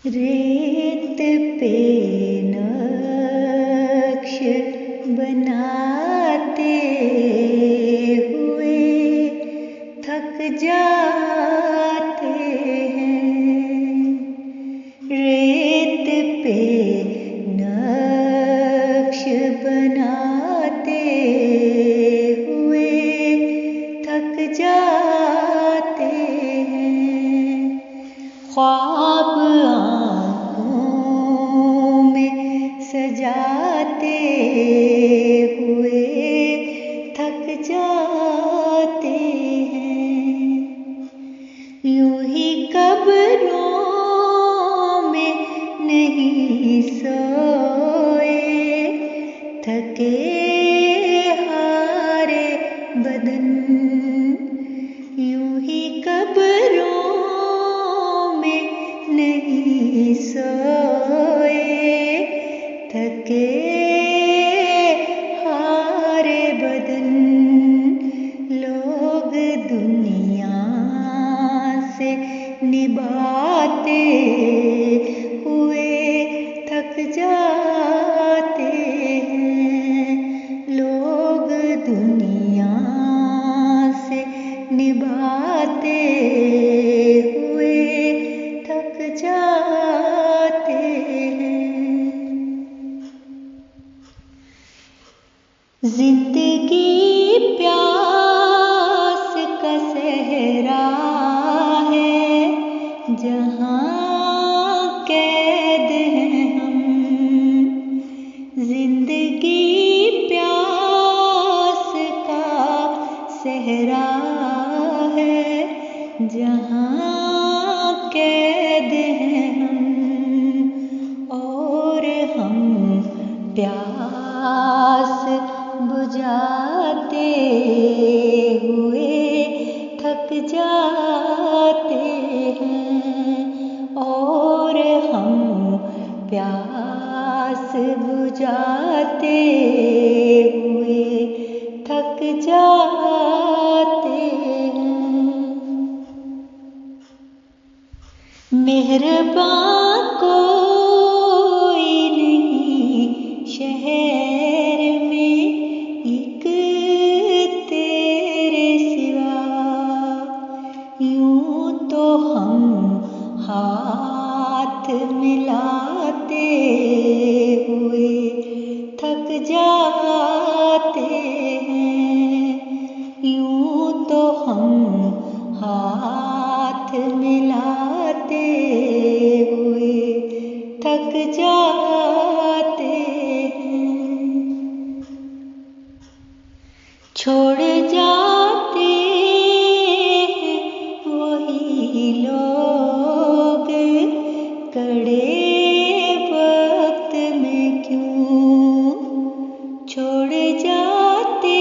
रेत पे नक्श बनाते हुए थक जाते हैं। रेत पे नक्श बनाते हुए थक जाते हैं। ख्वाब आँखों में सजाते हुए थक जाते हैं। यूं ही कब्रों में नहीं सोए, थके हारे बदन। यूं ही कब्रों नहीं सोए, थके हारे बदन। लोग दुनिया से निभाते हुए थक जाते हैं। लोग दुनिया से निभाते हुए थक जाते हैं। जिंदगी प्यास का सहरा है, जहाँ कैद हैं हम। जिंदगी प्यास का सहरा है, जहाँ कैद हैं हम। और हम प्यास बुझाते हुए थक जाते हैं। और हम प्यास बुझाते हुए थक जाते हैं। मेहरबान कोई नहीं शहर में एक तेरे सिवा। यूं तो हम हाथ मिलाते हुए थक जाते हैं। यूं तो हम हाथ मिलाते हुए थक जाते हैं। छोड़ जाते हैं वही लोग कड़े वक्त में क्यों। छोड़ जाते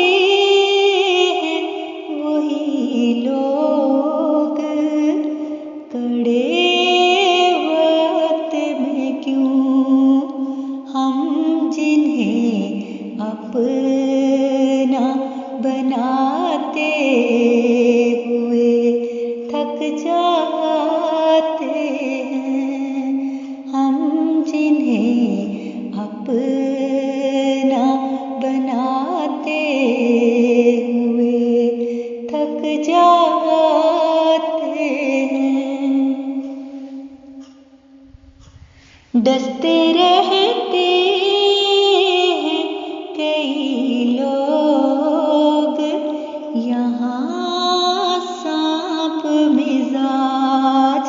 हैं वही लोग कड़े वक्त में क्यों। हम जिन्हें अपना बनाते हुए थक जाते हैं। हम जिन्हें अपना बनाते हुए थक जाते हैं। डसते रहते हैं कई लोग यहाँ सांप मिजाज।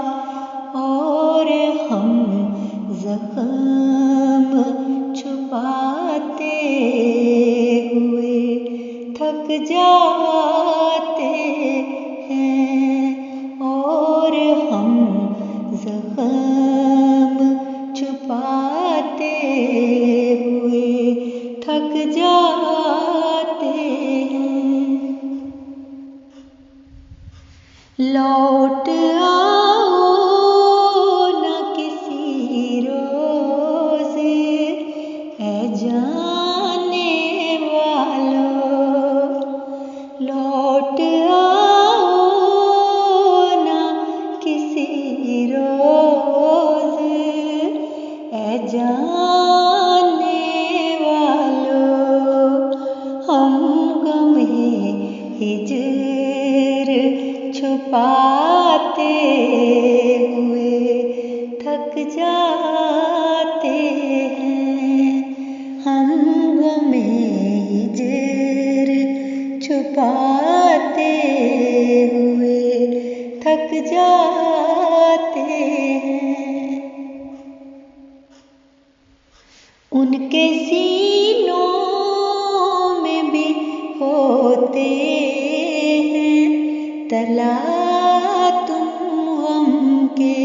और हम जख्म छुपाते हुए थक जाते हैं। और हम जख्म छुपाते जाते हैं। उनके सीनों में भी होते हैं तला तुम गम के,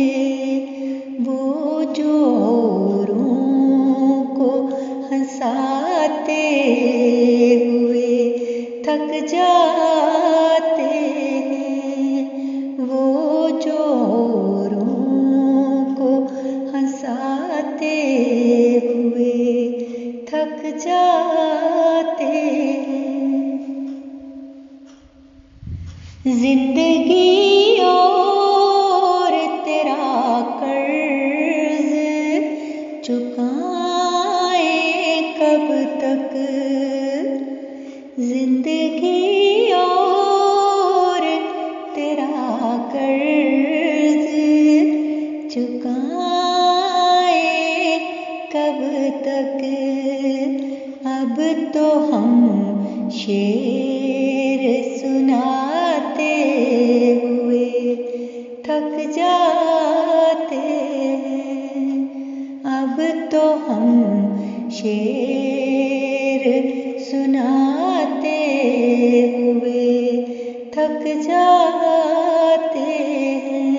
वो जो औरों को हंसाते हुए थक जाते हैं, वो जो औरों को हंसाते हुए थक जाते हैं। जिंदगी और तेरा कर्ज चुकाए कब तक, जिंदगी और तेरा कर्ज चुकाए कब तक। अब तो हम शेर सुनाते हुए थक जाते हैं। अब तो हम शेर सुनाते हुए थक जाते हैं।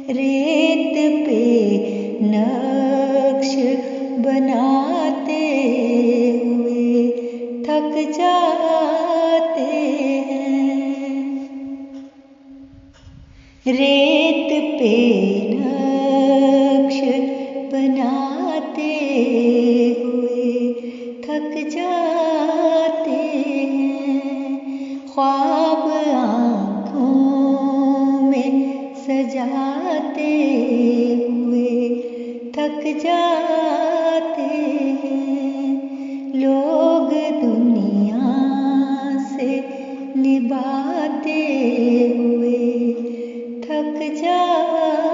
रेत पे नक्श बनाते हुए थक जाते हैं। रेत पे नक्श बनाते हुए थक जाते हैं। ख्वाब आँखों में सजाते हुए थक जाते हैं। लोग दुनिया से निभाते हुए थक जाते